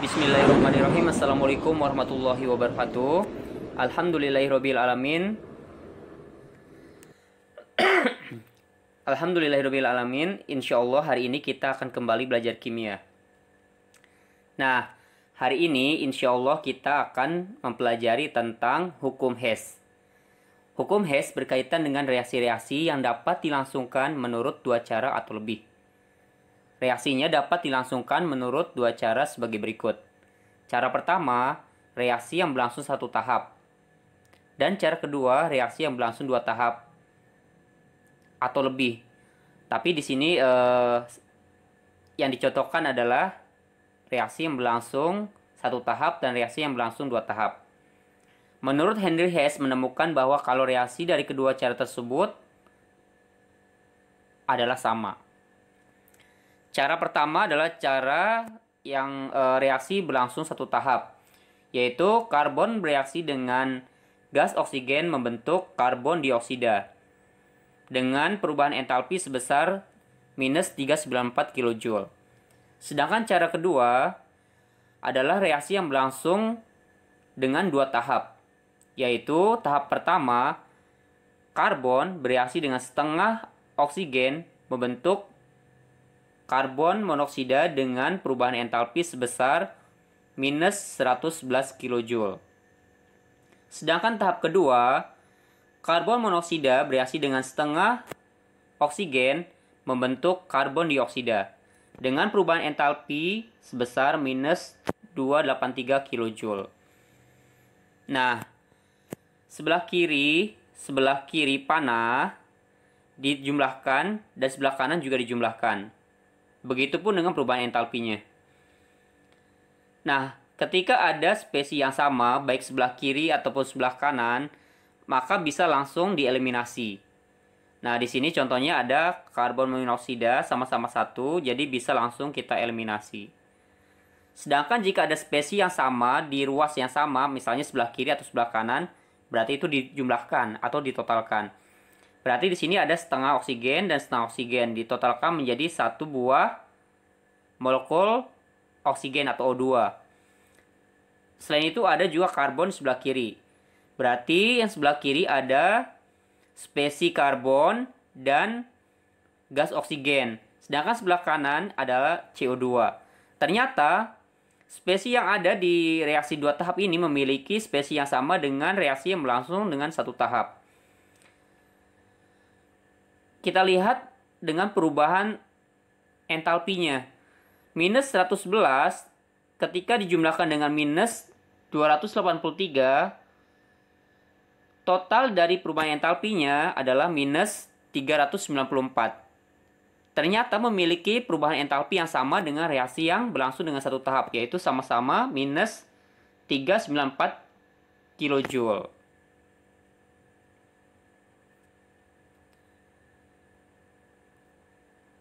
Bismillahirrahmanirrahim. Assalamualaikum warahmatullahi wabarakatuh. Alhamdulillahirabbil alamin. Alhamdulillahirabbil alamin. Insyaallah hari ini kita akan kembali belajar kimia. Nah, hari ini insyaallah kita akan mempelajari tentang hukum Hess. Hukum Hess berkaitan dengan reaksi-reaksi yang dapat dilangsungkan menurut dua cara atau lebih. Reaksinya dapat dilangsungkan menurut dua cara sebagai berikut. Cara pertama, reaksi yang berlangsung satu tahap. Dan cara kedua, reaksi yang berlangsung dua tahap atau lebih. Tapi di sini yang dicontohkan adalah reaksi yang berlangsung satu tahap dan reaksi yang berlangsung dua tahap. Menurut Henry Hess menemukan bahwa kalau reaksi dari kedua cara tersebut adalah sama. Cara pertama adalah cara yang reaksi berlangsung satu tahap, yaitu karbon bereaksi dengan gas oksigen membentuk karbon dioksida dengan perubahan entalpi sebesar minus 394 kJ. Sedangkan cara kedua adalah reaksi yang berlangsung dengan dua tahap, yaitu tahap pertama, karbon bereaksi dengan setengah oksigen membentuk karbon monoksida dengan perubahan entalpi sebesar minus 111 kJ. Sedangkan tahap kedua, karbon monoksida bereaksi dengan setengah oksigen membentuk karbon dioksida dengan perubahan entalpi sebesar minus 283 kJ. Nah, sebelah kiri panah dijumlahkan dan sebelah kanan juga dijumlahkan. Begitupun dengan perubahan entalpinya. Nah, ketika ada spesies yang sama, baik sebelah kiri ataupun sebelah kanan, maka bisa langsung dieliminasi. Nah, di sini contohnya ada karbon monoksida sama-sama satu, jadi bisa langsung kita eliminasi. Sedangkan jika ada spesies yang sama di ruas yang sama, misalnya sebelah kiri atau sebelah kanan, berarti itu dijumlahkan atau ditotalkan. Berarti di sini ada setengah oksigen dan setengah oksigen ditotalkan menjadi satu buah molekul oksigen atau O2. Selain itu ada juga karbon di sebelah kiri. Berarti yang sebelah kiri ada spesies karbon dan gas oksigen. Sedangkan sebelah kanan adalah CO2. Ternyata spesies yang ada di reaksi dua tahap ini memiliki spesies yang sama dengan reaksi yang berlangsung dengan satu tahap. Kita lihat dengan perubahan entalpinya. Minus 111 ketika dijumlahkan dengan minus 283, total dari perubahan entalpinya adalah minus 394. Ternyata memiliki perubahan entalpi yang sama dengan reaksi yang berlangsung dengan satu tahap, yaitu sama-sama minus 394 kJ.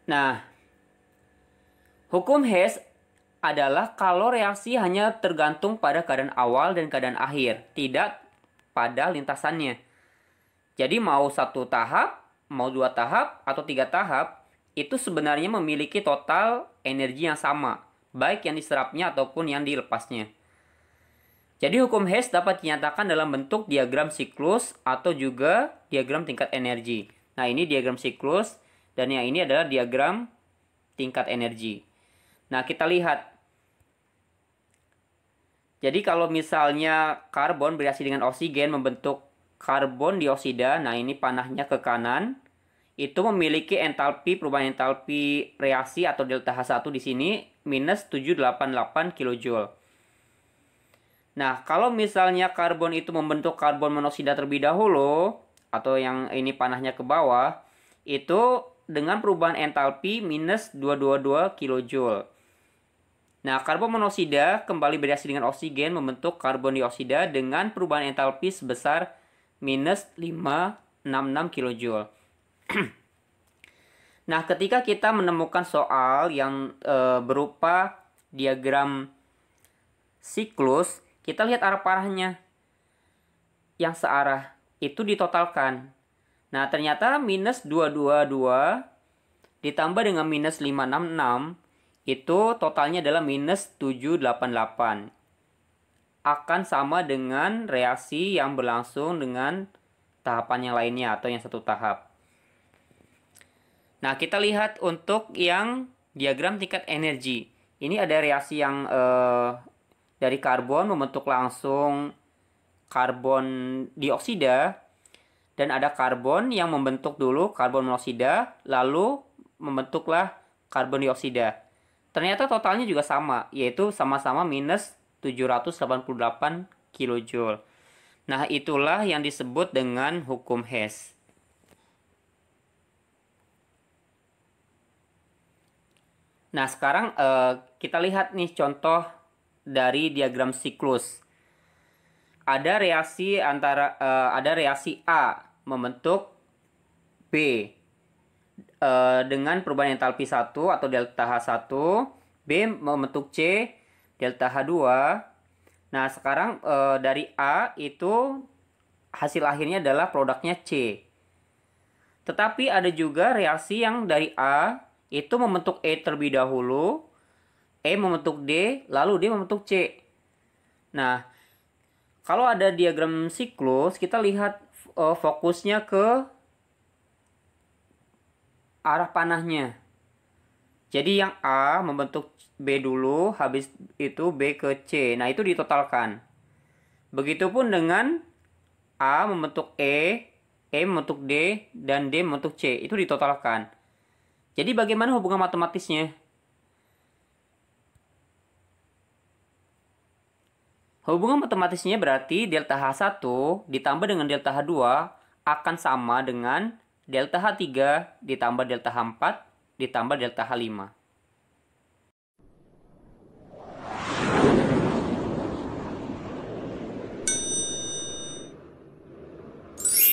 Nah, hukum Hess adalah kalau reaksi hanya tergantung pada keadaan awal dan keadaan akhir, tidak pada lintasannya. Jadi mau satu tahap, mau dua tahap, atau tiga tahap, itu sebenarnya memiliki total energi yang sama, baik yang diserapnya ataupun yang dilepasnya. Jadi hukum Hess dapat dinyatakan dalam bentuk diagram siklus atau juga diagram tingkat energi. Nah, ini diagram siklus. Dan yang ini adalah diagram tingkat energi. Nah, kita lihat. Jadi kalau misalnya karbon bereaksi dengan oksigen membentuk karbon dioksida, nah ini panahnya ke kanan, itu memiliki entalpi, perubahan entalpi reaksi atau delta H1 di sini minus 788 kJ. Nah, kalau misalnya karbon itu membentuk karbon monoksida terlebih dahulu, atau yang ini panahnya ke bawah, itu dengan perubahan entalpi minus 222 kJ. Nah, karbon monoksida kembali bereaksi dengan oksigen membentuk karbon dioksida dengan perubahan entalpi sebesar minus 566 kJ. Nah, ketika kita menemukan soal yang berupa diagram siklus, kita lihat arah panahnya yang searah itu ditotalkan. Nah, ternyata minus 222 ditambah dengan minus 566 itu totalnya adalah minus 788. Akan sama dengan reaksi yang berlangsung dengan tahapan yang lainnya atau yang satu tahap. Nah, kita lihat untuk yang diagram tingkat energi. Ini ada reaksi yang dari karbon membentuk langsung karbon dioksida, dan ada karbon yang membentuk dulu karbon monoksida, lalu membentuklah karbon dioksida. Ternyata totalnya juga sama, yaitu sama-sama minus 788 kilojoule. Nah, itulah yang disebut dengan hukum Hess. Nah, sekarang kita lihat nih contoh dari diagram siklus. Ada reaksi A membentuk B dengan perubahan entalpi 1 atau delta H1, B membentuk C delta H2. Nah, sekarang dari A itu hasil akhirnya adalah produknya C. Tetapi ada juga reaksi yang dari A itu membentuk E terlebih dahulu, E membentuk D, lalu D membentuk C. Nah, kalau ada diagram siklus, kita lihat fokusnya ke arah panahnya. Jadi yang A membentuk B dulu, habis itu B ke C. Nah, itu ditotalkan. Begitupun dengan A membentuk E membentuk D, dan D membentuk C. Itu ditotalkan. Jadi bagaimana hubungan matematisnya? Hubungan matematisnya berarti delta H1 ditambah dengan delta H2 akan sama dengan delta H3 ditambah delta H4 ditambah delta H5.